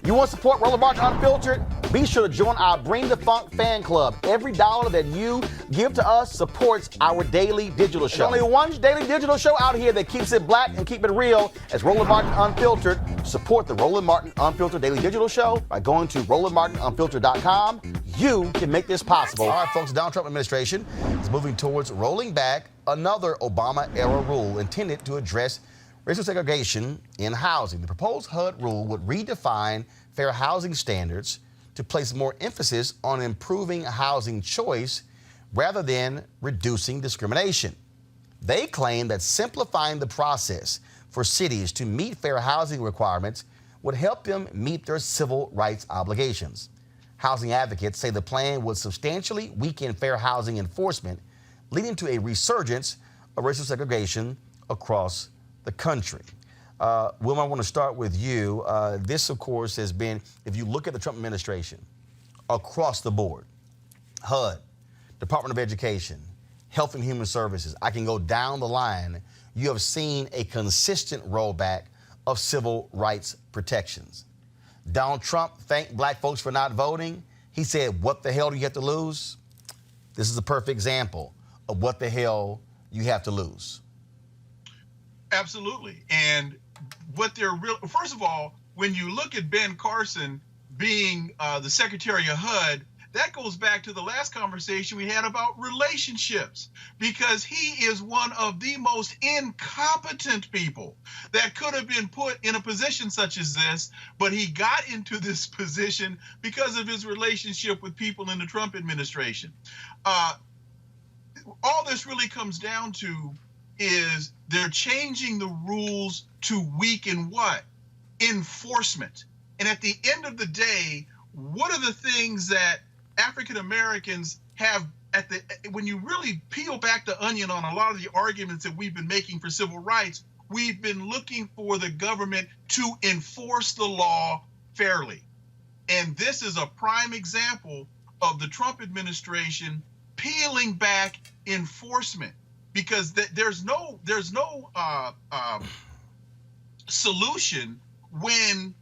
You want to support Roland Martin Unfiltered? Be sure to join our Bring the Funk fan club. Every dollar that you give to us supports our daily digital show. There's only one daily digital show out here that keeps it black and keep it real as Roland Martin Unfiltered. Support the Roland Martin Unfiltered daily digital show by going to RolandMartinUnfiltered.com. You can make this possible. All right, folks, the Donald Trump administration is moving towards rolling back another Obama-era rule intended to address racial segregation in housing. The proposed HUD rule would redefine fair housing standards to place more emphasis on improving housing choice rather than reducing discrimination. They claim that simplifying the process for cities to meet fair housing requirements would help them meet their civil rights obligations. Housing advocates say the plan would substantially weaken fair housing enforcement, leading to a resurgence of racial segregation across the country. Wilma, I want to start with you. This, of course, has been, if you look at the Trump administration across the board, HUD, Department of Education, Health and Human Services, I can go down the line, you have seen a consistent rollback of civil rights protections. Donald Trump thanked black folks for not voting. He said, what the hell do you have to lose? This is a perfect example of what the hell you have to lose. Absolutely. And what they're real, first of all, when you look at Ben Carson being the Secretary of HUD, that goes back to the last conversation we had about relationships, because he is one of the most incompetent people that could have been put in a position such as this, but he got into this position because of his relationship with people in the Trump administration. All this really comes down to is they're changing the rules to weaken what? Enforcement. And at the end of the day, what are the things that African Americans have when you really peel back the onion on a lot of the arguments that we've been making for civil rights, we've been looking for the government to enforce the law fairly. And this is a prime example of the Trump administration peeling back enforcement, because there's no solution when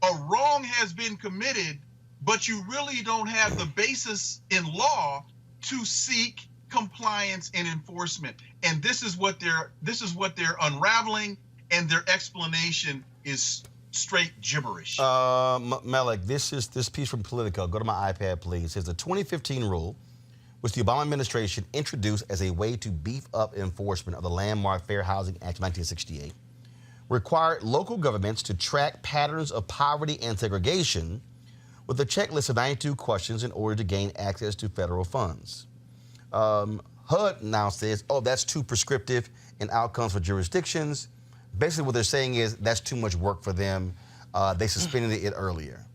a wrong has been committed, but you really don't have the basis in law to seek compliance and enforcement. And this is what they're unraveling, and their explanation is straight gibberish. Malik, this piece from Politico. Go to my iPad, please. It says the 2015 rule, which the Obama administration introduced as a way to beef up enforcement of the landmark Fair Housing Act of 1968, required local governments to track patterns of poverty and segregation with a checklist of 92 questions in order to gain access to federal funds. HUD now says, oh, that's too prescriptive in outcomes for jurisdictions. Basically what they're saying is that's too much work for them. They suspended it earlier.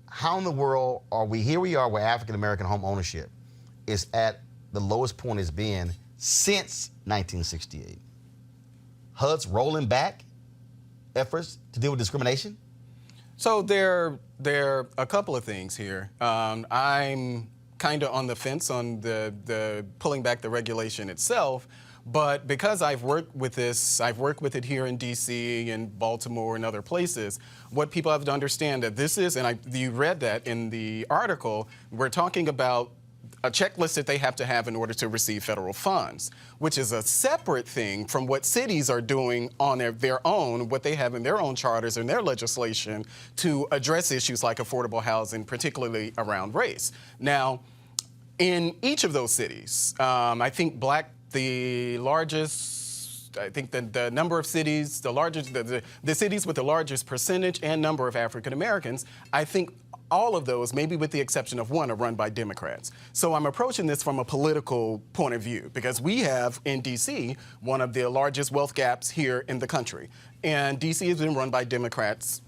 How in the world are we, here we are where African-American home ownership is at the lowest point it's been since 1968. HUD's rolling back efforts to deal with discrimination? So there are a couple of things here. I'm kind of on the fence on the pulling back the regulation itself, but because I've worked with it here in D.C. and Baltimore and other places, what people have to understand that this is, and you read that in the article, we're talking about a checklist that they have to have in order to receive federal funds, which is a separate thing from what cities are doing on their own, what they have in their own charters and their legislation to address issues like affordable housing, particularly around race. Now, in each of those cities, I think the number of cities, the cities with the largest percentage and number of African Americans, I think all of those, maybe with the exception of one, are run by Democrats. So I'm approaching this from a political point of view, because we have in D.C. one of the largest wealth gaps here in the country. And D.C. has been run by Democrats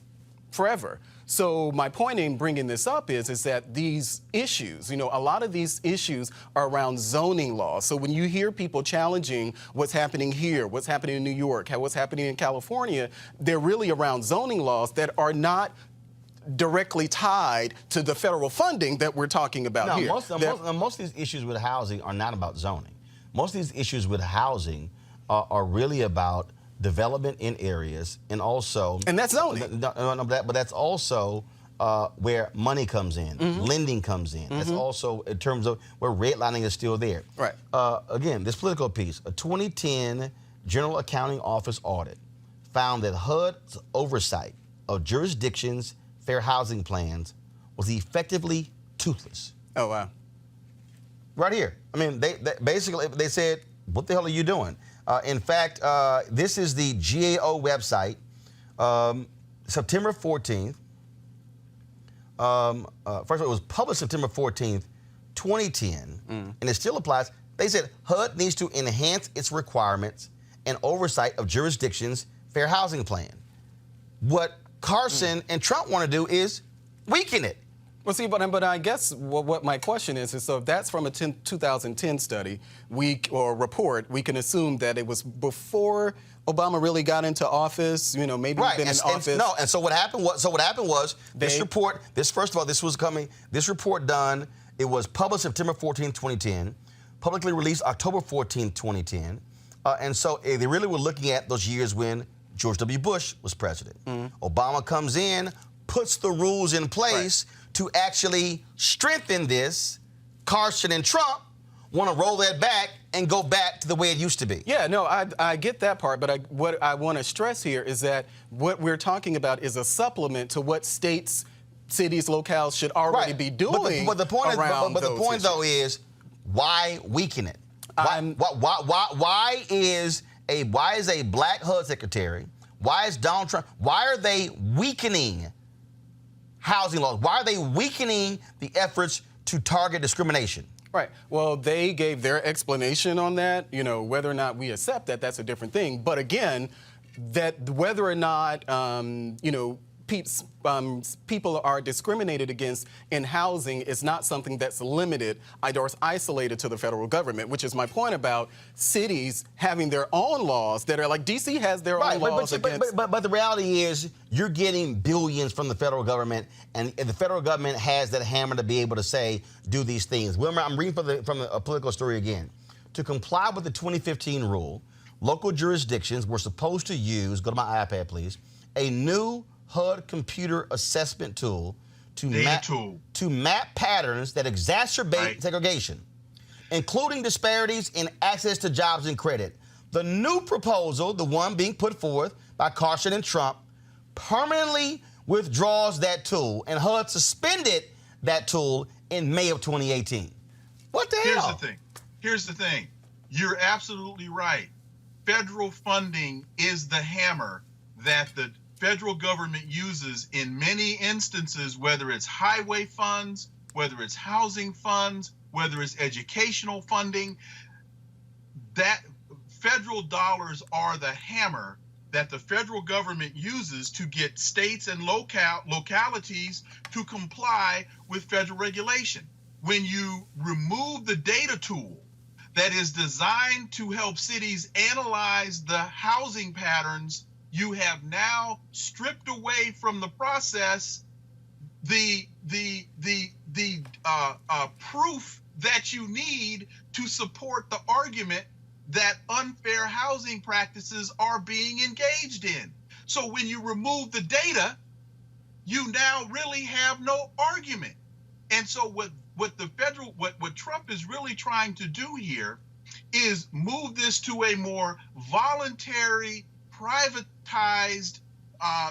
forever. So my point in bringing this up is that these issues, a lot of these issues are around zoning laws. So when you hear people challenging what's happening here, what's happening in New York, what's happening in California, they're really around zoning laws that are not directly tied to the federal funding that we're talking about here. Most of these issues with housing are not about zoning. Most of these issues with housing are really about development in areas, and also... And that's zoning. But that's also where money comes in, lending comes in. That's also in terms of where redlining is still there. Right. Again, this political piece, a 2010 General Accounting Office audit found that HUD's oversight of jurisdictions' fair housing plans was effectively toothless. Oh, wow. Right here. I mean, they basically, they said, what the hell are you doing? In fact, this is the GAO website, September 14th. First of all, it was published September 14th, 2010, and it still applies. They said HUD needs to enhance its requirements and oversight of jurisdictions' fair housing plan. What Carson and Trump want to do is weaken it. Well, see, but I guess what my question is so if that's from a 2010 study or report, we can assume that it was before Obama really got into office. You know, maybe he's been in office. And so what happened was this report. First of all, this was coming. This report done. It was published September 14, 2010, publicly released October 14, 2010, and so they really were looking at those years when George W. Bush was president. Obama comes in, puts the rules in place to actually strengthen this. Carson and Trump want to roll that back and go back to the way it used to be. Yeah, no, I get that part, but what I want to stress here is that what we're talking about is a supplement to what states, cities, locales should already be doing. But the point is, why weaken it? Why is a black HUD secretary? Why is Donald Trump? Why are they weakening housing laws? Why are they weakening the efforts to target discrimination? Right. Well, they gave their explanation on that. You know, whether or not we accept that, that's a different thing. But again, that whether or not, you know, people are discriminated against in housing is not something that's limited or isolated to the federal government, which is my point about cities having their own laws that are like D.C. has their own laws against. But the reality is you're getting billions from the federal government, and the federal government has that hammer to be able to say, do these things. Remember, I'm reading from a political story again. To comply with the 2015 rule, local jurisdictions were supposed to use, go to my iPad please, a new HUD computer assessment tool to map patterns that exacerbate segregation, including disparities in access to jobs and credit. The new proposal, the one being put forth by Carson and Trump, permanently withdraws that tool, and HUD suspended that tool in May of 2018. What the hell? Here's the thing. You're absolutely right. Federal funding is the hammer that the federal government uses in many instances, whether it's highway funds, whether it's housing funds, whether it's educational funding. That federal dollars are the hammer that the federal government uses to get states and localities to comply with federal regulation. When you remove the data tool that is designed to help cities analyze the housing patterns, you have now stripped away from the process the proof that you need to support the argument that unfair housing practices are being engaged in. So when you remove the data, you now really have no argument. And so what Trump is really trying to do here is move this to a more voluntary, privatized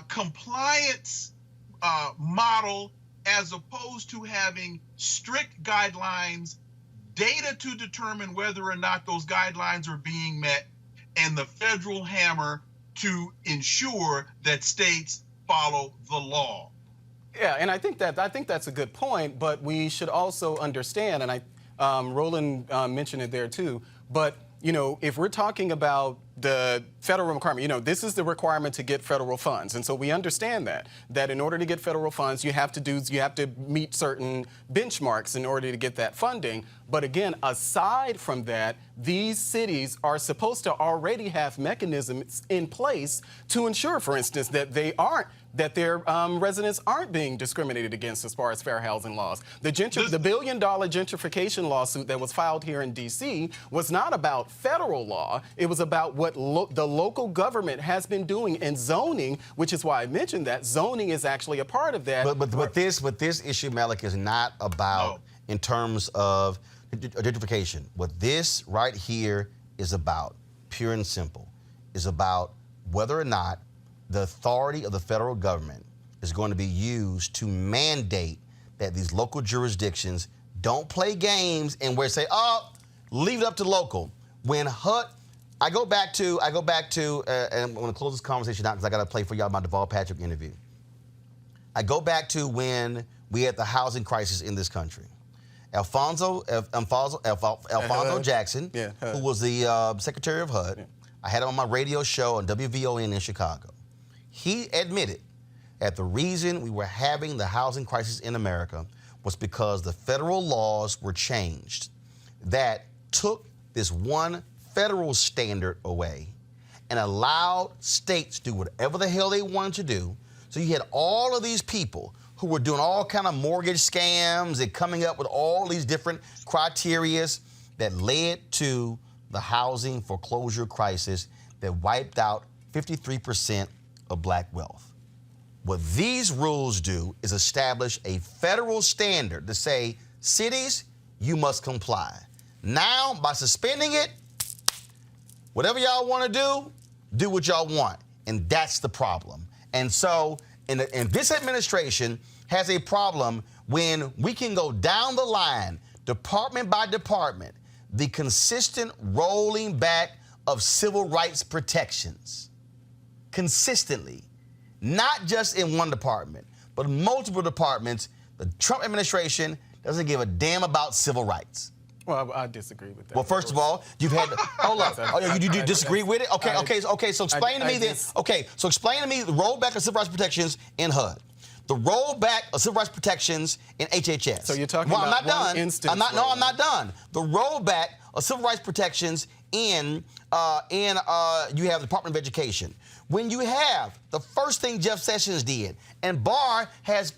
compliance model, as opposed to having strict guidelines, data to determine whether or not those guidelines are being met, and the federal hammer to ensure that states follow the law. Yeah, and I think that's a good point, but we should also understand, and Roland mentioned it there too, but you know, if we're talking about the federal requirement, you know, this is the requirement to get federal funds. And so we understand that in order to get federal funds, you have to meet certain benchmarks in order to get that funding. But again, aside from that, these cities are supposed to already have mechanisms in place to ensure, for instance, that their residents aren't being discriminated against as far as fair housing laws. The $1 billion gentrification lawsuit that was filed here in D.C. was not about federal law. It was about what the local government has been doing in zoning, which is why I mentioned that zoning is actually a part of that. But this issue, Malik, is not about in terms of gentrification. What this right here is about, pure and simple, is about whether or not the authority of the federal government is going to be used to mandate that these local jurisdictions don't play games and where say, oh, leave it up to local. When HUD, I go back to, and I'm going to close this conversation out because I got to play for y'all my Deval Patrick interview. I go back to when we had the housing crisis in this country. Alfonso Jackson, who was the Secretary of HUD, I had him on my radio show on WVON in Chicago. He admitted that the reason we were having the housing crisis in America was because the federal laws were changed that took this one federal standard away and allowed states to do whatever the hell they wanted to do. So you had all of these people who were doing all kind of mortgage scams and coming up with all these different criteria that led to the housing foreclosure crisis that wiped out 53% of black wealth. What these rules do is establish a federal standard to say, cities, you must comply. Now, by suspending it, whatever y'all want to do what y'all want. And that's the problem. And so, and this administration has a problem when we can go down the line, department by department, the consistent rolling back of civil rights protections. Consistently. Not just in one department, but multiple departments. The Trump administration doesn't give a damn about civil rights. Well, I disagree with that. Well, first of all, you've had hold up. Oh, you disagree with it? Okay. So explain to me then. Okay, so explain to me the rollback of civil rights protections in HUD, the rollback of civil rights protections in HHS. So you're talking about one instance. I'm not done. The rollback of civil rights protections in you have the Department of Education. When you have the first thing Jeff Sessions did, and Barr has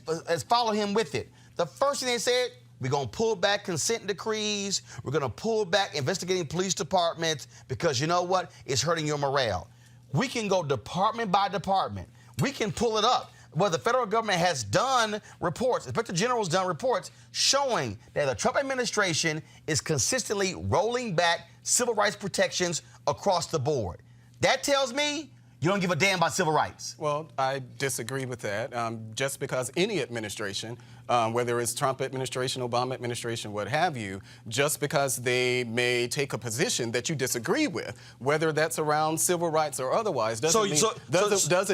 followed him with it, the first thing they said, we're going to pull back consent decrees, we're going to pull back investigating police departments because you know what? It's hurting your morale. We can go department by department. We can pull it up. Well, the federal government has done reports, Inspector General's done reports showing that the Trump administration is consistently rolling back civil rights protections across the board. That tells me you don't give a damn about civil rights. Well, I disagree with that. Just because any administration, whether it's Trump administration, Obama administration, what have you, just because they may take a position that you disagree with, whether that's around civil rights or otherwise, doesn't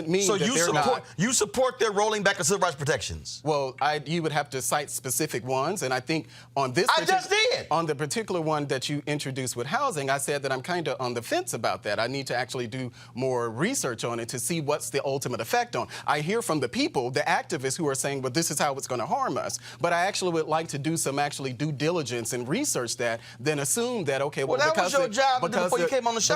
mean that they're not. You support their rolling back of civil rights protections? Well, you would have to cite specific ones, and I think on this on the particular one that you introduced with housing, I said that I'm kind of on the fence about that. I need to actually do more research on it to see what's the ultimate effect on. I hear from the people, the activists who are saying, well, this is how it's going to harm us. But I actually would like to do some due diligence and research that, then assume that, okay, well, that was your job before you came on the show.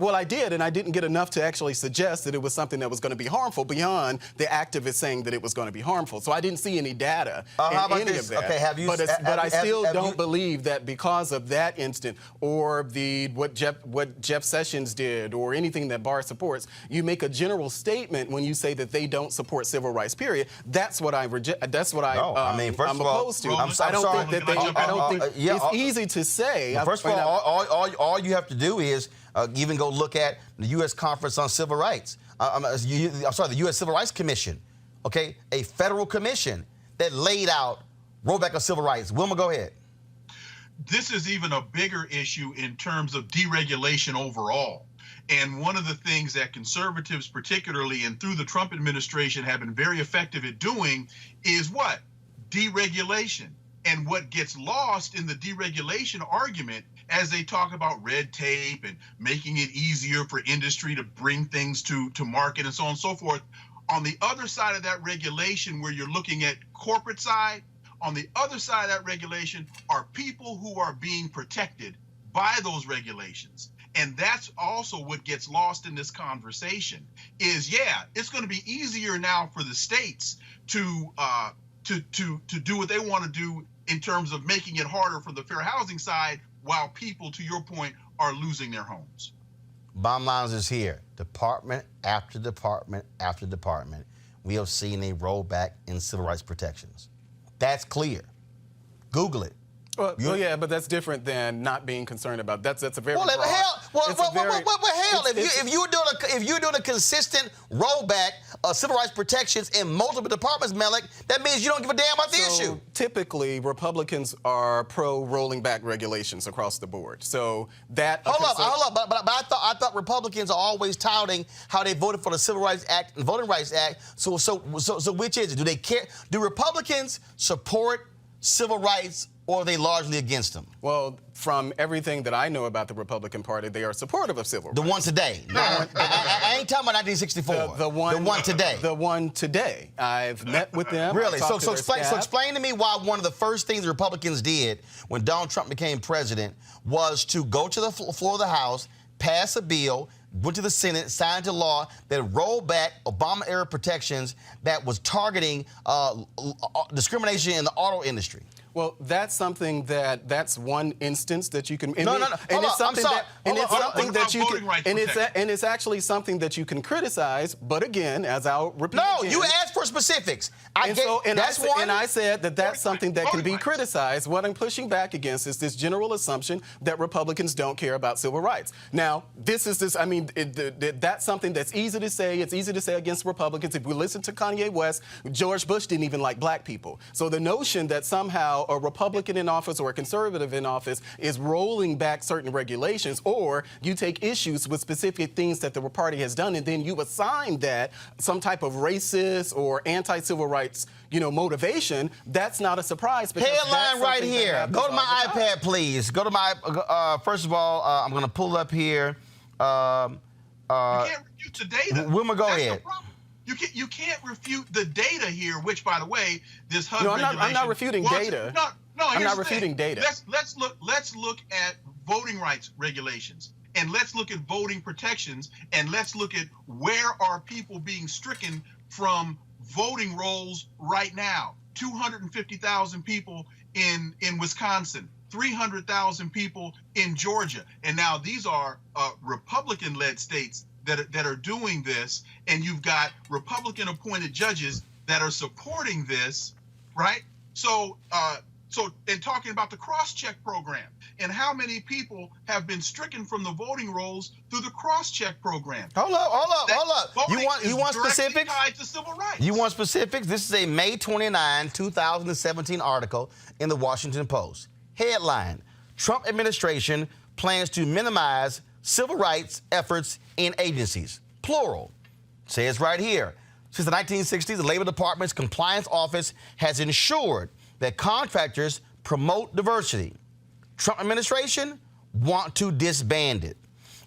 Well, I did, and I didn't get enough to actually suggest that it was something that was going to be harmful beyond the activists saying that it was going to be harmful. So I didn't see any data in any of that. Okay, but I still don't believe that because of that instant or what Jeff Sessions did or anything that Barr supports, you make a general statement when you say that they don't support civil rights, period. That's what I reject. That's what I'm opposed to. Roland, I don't think that it's easy to say. First of all you have to do is even go look at the U.S. Conference on Civil Rights. The U.S. Civil Rights Commission, okay, a federal commission that laid out rollback of civil rights. Wilma, go ahead. This is even a bigger issue in terms of deregulation overall. And one of the things that conservatives particularly and through the Trump administration have been very effective at doing is what? Deregulation. And what gets lost in the deregulation argument as they talk about red tape and making it easier for industry to bring things to market and so on and so forth, on the other side of that regulation where you're looking at corporate side, on the other side of that regulation are people who are being protected by those regulations. And that's also what gets lost in this conversation is, it's going to be easier now for the states to do what they want to do in terms of making it harder for the fair housing side while people, to your point, are losing their homes. Bottom line is here. Department after department after department, we have seen a rollback in civil rights protections. That's clear. Google it. Well, yeah, but that's different than not being concerned about. That's a very well, broad, hell, if you're doing a consistent rollback of civil rights protections in multiple departments, Melik, that means you don't give a damn about the issue. Typically, Republicans are pro rolling back regulations across the board. So that hold up. But I thought Republicans are always touting how they voted for the Civil Rights Act and Voting Rights Act. So which is it? Do they care? Do Republicans support civil rights, or are they largely against them? Well, from everything that I know about the Republican Party, they are supportive of civil rights. The one today. I ain't talking about 1964. The one today. The one today. I've met with them. Really? So explain to me why one of the first things the Republicans did when Donald Trump became president was to go to the floor of the House, pass a bill, went to the Senate, signed into law that rolled back Obama-era protections that was targeting discrimination in the auto industry. Well, that's something that's one instance that you can. No. It's actually something that you can criticize. But again, as I'll repeat. No, again, you asked for specifics. I said that's something that can be criticized. What I'm pushing back against is this general assumption that Republicans don't care about civil rights. Now, that's something that's easy to say. It's easy to say against Republicans. If we listen to Kanye West, George Bush didn't even like black people. So the notion that somehow a Republican in office or a conservative in office is rolling back certain regulations, or you take issues with specific things that the party has done, and then you assign that some type of racist or anti-civil rights, motivation, that's not a surprise. Headline right here. Go to my iPad, please. Go to my, first of all, I'm going to pull up here. You can't refute the data. Wilma, go ahead. You can't refute the data here, which, by the way, this HUD regulation. I'm not refuting data. No, I'm not refuting data. Let's look at voting rights regulations, and let's look at voting protections, and let's look at where are people being stricken from voting rolls right now. 250,000 people in Wisconsin, 300,000 people in Georgia, and now these are Republican-led states that are doing this, and you've got Republican-appointed judges that are supporting this, right? So in talking about the cross-check program and how many people have been stricken from the voting rolls through the cross-check program. Hold up. You want specifics? Tied to civil rights. You want specifics? This is a May 29, 2017 article in the Washington Post. Headline: Trump administration plans to minimize civil rights efforts in agencies. Plural. Says right here. Since the 1960s, the Labor Department's Compliance Office has ensured that contractors promote diversity. Trump administration want to disband it.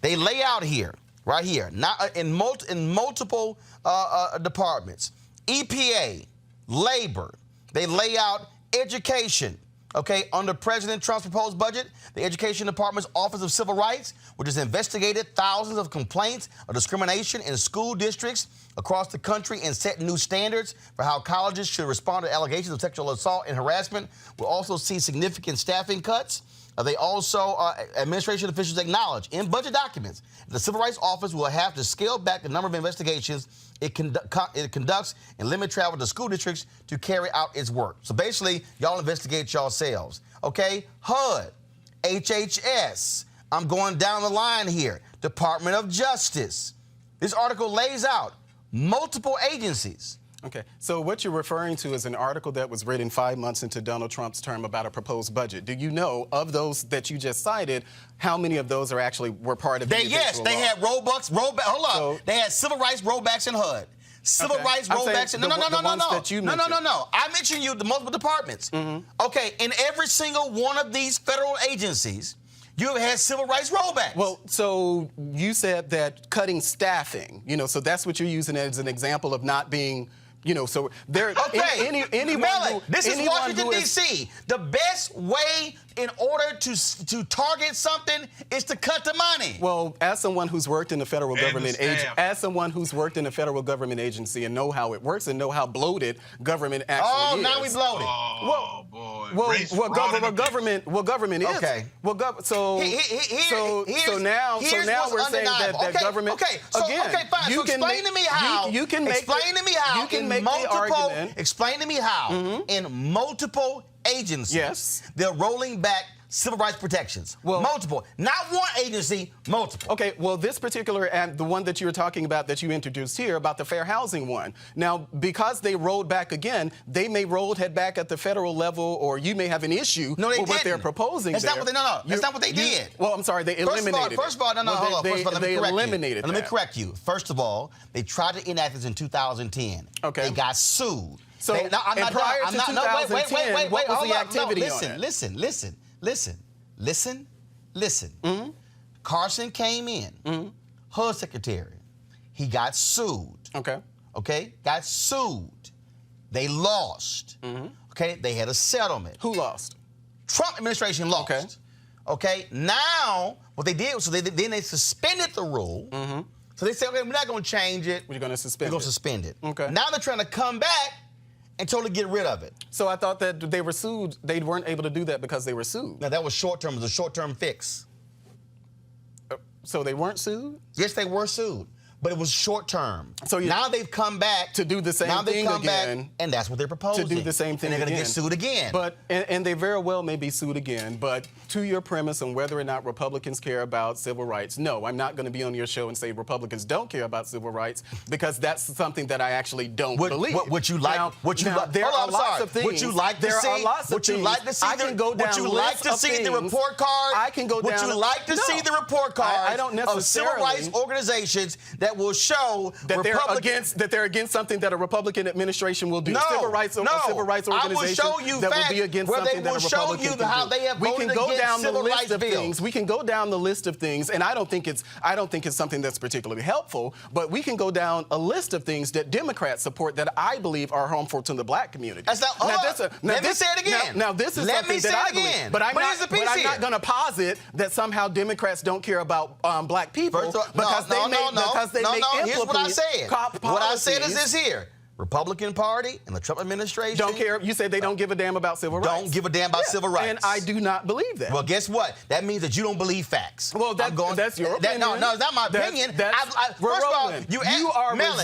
They lay out here, right here, not in multiple departments. EPA, labor. They lay out education. Okay, under President Trump's proposed budget, the Education Department's Office of Civil Rights, which has investigated thousands of complaints of discrimination in school districts across the country and set new standards for how colleges should respond to allegations of sexual assault and harassment, will also see significant staffing cuts. They also, administration officials acknowledge in budget documents, the Civil Rights Office will have to scale back the number of investigations it conducts and limit travel to school districts to carry out its work. So basically, y'all investigate yourselves. Okay? HUD, HHS, I'm going down the line here, Department of Justice. This article lays out multiple agencies. Okay, so what you're referring to is an article that was written 5 months into Donald Trump's term about a proposed budget. Do you know, of those that you just cited, how many of those were part of the Yes, they had rollback. Hold up. They had civil rights rollbacks in HUD. Civil rights rollbacks in... No. I mentioned you the multiple departments. Mm-hmm. Okay, in every single one of these federal agencies, you have had civil rights rollbacks. Well, so you said that cutting staffing, so that's what you're using as an example of not being... so there. Okay, this is Washington D.C. The best way in order to target something is to cut the money. Well, as someone who's worked in the federal government agency, and know how it works and know how bloated government actually is. Oh, now we bloated. Oh boy. boy. Well, Race, what fraud, and government is. Okay. Well, so now we're saying that government. Okay, so again, fine. So explain to me how. Explain to me how in multiple agencies. Yes. They're rolling back civil rights protections. Well, multiple, not one agency, multiple. Okay, well, this particular, and the one that you were talking about that you introduced here about the fair housing one. Now, because they rolled back again, they may head back at the federal level, or you may have an issue with what they're proposing. That's not what they. No. That's not what they did. Well, I'm sorry, they eliminated it. First of all, hold on. First of all, let me correct you. Let me correct you. First of all, they tried to enact this in 2010. Okay. They got sued. So, prior to 2010, what was the activity on it? Listen. Mm-hmm. Carson came in, HUD secretary. He got sued. Okay? Got sued. They lost. Okay? They had a settlement. Who lost? Trump administration lost. Okay? Now, what they did was then they suspended the rule. So they said, okay, we're not going to change it. We're going to suspend it. We're going to suspend it. Okay. Now they're trying to come back and totally get rid of it. So I thought that they were sued. They weren't able to do that because they were sued. Now, that was short-term. It was a short-term fix. So they weren't sued? Yes, they were sued. But it was short-term. So now they've come back. To do the same thing again. Now they've come back, and that's what they're proposing. To do the same thing again. And they're again. going to get sued again. But, and they very well may be sued again. But to your premise on whether or not Republicans care about civil rights, no, I'm not going to be on your show and say Republicans don't care about civil rights, because that's something that I actually don't believe. Would you like? There are lots of things. Would you like to see? Would you like to see? I can go down. Would you like to see the report card? I can go down. Would you like to see the report card? I don't necessarily. Of civil rights organizations that will show that they're against something that a Republican administration will do. Civil rights organization I will show you that will be against something that a Republican can do. How they have voted against civil rights bills. We can go down the list of things, and I don't think it's something that's particularly helpful. But we can go down a list of things that Democrats support that I believe are harmful to the black community. That's not. Let me say it again. Now this is something that I believe. But I'm not going to posit that somehow Democrats don't care about black people because they may implement. Here's what I said. What I said is this here. Republican Party and the Trump administration don't care. You said they don't give a damn about civil rights. Don't give a damn about civil rights. And I do not believe that. Well, guess what? That means that you don't believe facts. Well, that's your opinion. No, it's not my opinion. First of all, you are ground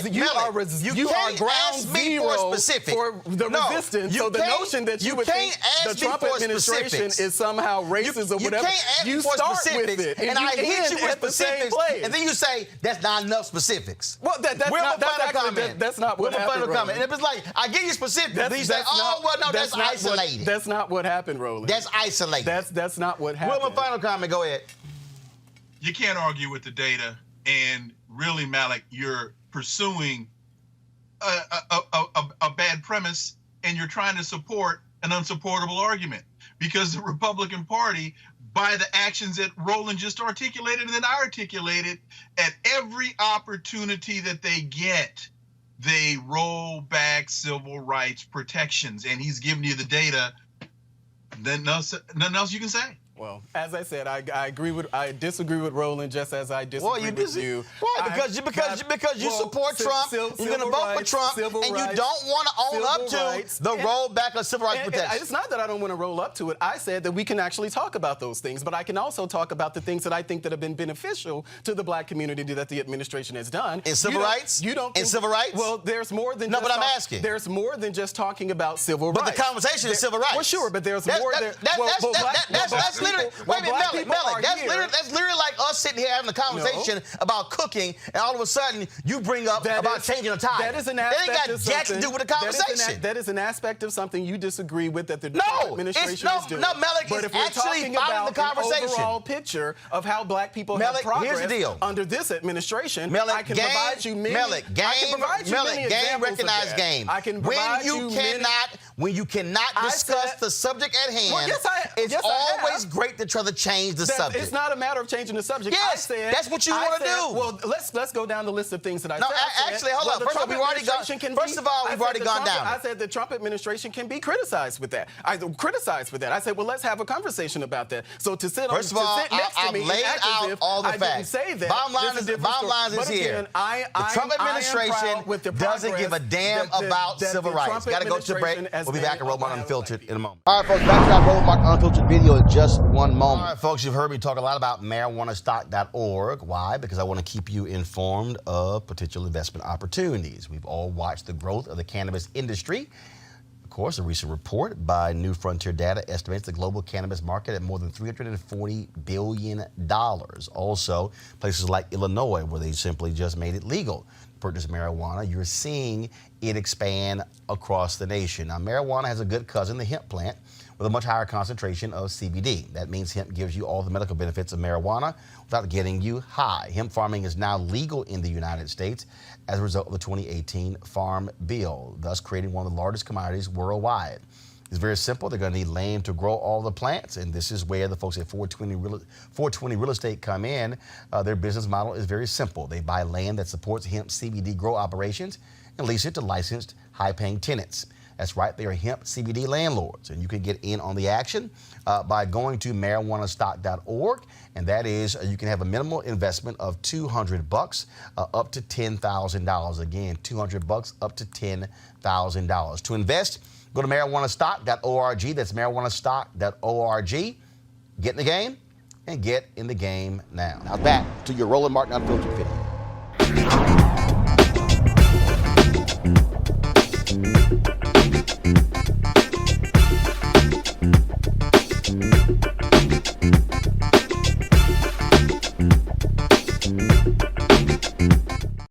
zero for the resistance. So the notion that you would think the Trump administration is somehow racist or whatever, you start with it, and I hit you with specifics, and then you say that's not enough specifics. Well, that's not what happened. And if it's like, I give you specifics, then you say, that's isolated. That's not what happened, Roland. That's isolated. That's not what happened. Well, my final comment, go ahead. You can't argue with the data, and really, Malik, you're pursuing a bad premise, and you're trying to support an unsupportable argument, because the Republican Party, by the actions that Roland just articulated and that I articulated, at every opportunity that they get, they roll back civil rights protections, and he's giving you the data. Nothing else you can say. Well, as I said, I disagree with Roland just as I disagree with you. Why? Because you support Trump, you're going to vote for Trump, and you don't want to own up to the rollback of civil rights protection. It's not that I don't want to roll up to it. I said that we can actually talk about those things, but I can also talk about the things that I think that have been beneficial to the black community that the administration has done. In civil rights? In civil rights? Well, there's more than but I'm asking. There's more than just talking about civil rights. But the conversation is civil rights. Well, sure, but there's more there. Wait a minute, Malik, that's literally like us sitting here having a conversation about cooking, and all of a sudden you bring up about changing a tire. That is an aspect of something. That ain't got jack to do with the conversation. That is an aspect of something you disagree with that the administration is doing. No, Malik, but it's if we're actually talking following about the conversation. The overall picture of how black people have progressed here's the deal. under this administration, Malik, I can provide you many game recognized game. I can provide when you cannot discuss the subject at hand, It's always great to try to change the subject. It's not a matter of changing the subject. Yes, that's what you want to do. Well, let's go down the list of things that I said. No, actually, hold on. First of all, we've already gone down. I said the Trump administration can be criticized with that. I said, well, let's have a conversation about that. So to sit next to me and act as if I didn't say that. Bottom line is here. The Trump administration doesn't give a damn about civil rights. Got to go to the break. We'll be back at Roland Unfiltered in a moment. All right, folks, back to that Roland Unfiltered video in just one moment. All right, folks, you've heard me talk a lot about marijuanastock.org. Why? Because I want to keep you informed of potential investment opportunities. We've all watched the growth of the cannabis industry. Of course, a recent report by New Frontier Data estimates the global cannabis market at more than $340 billion. Also, places like Illinois, where they simply just made it legal to purchase marijuana, you're seeing it expand across the nation. Now, marijuana has a good cousin, the hemp plant, with a much higher concentration of CBD. That means hemp gives you all the medical benefits of marijuana without getting you high. Hemp farming is now legal in the United States as a result of the 2018 Farm Bill, thus creating one of the largest commodities worldwide. It's very simple. They're going to need land to grow all the plants, and this is where the folks at 420 Real Estate come in. Their business model is very simple. They buy land that supports hemp CBD grow operations and lease it to licensed, high-paying tenants. That's right, they are hemp CBD landlords, and you can get in on the action by going to marijuanastock.org, and that is you can have a minimal investment of $200 up to $10,000. Again, $200 up to $10,000. To invest, go to marijuanastock.org. That's marijuanastock.org. Get in the game and get in the game now. Now back to your Roland Martin Unfiltered video.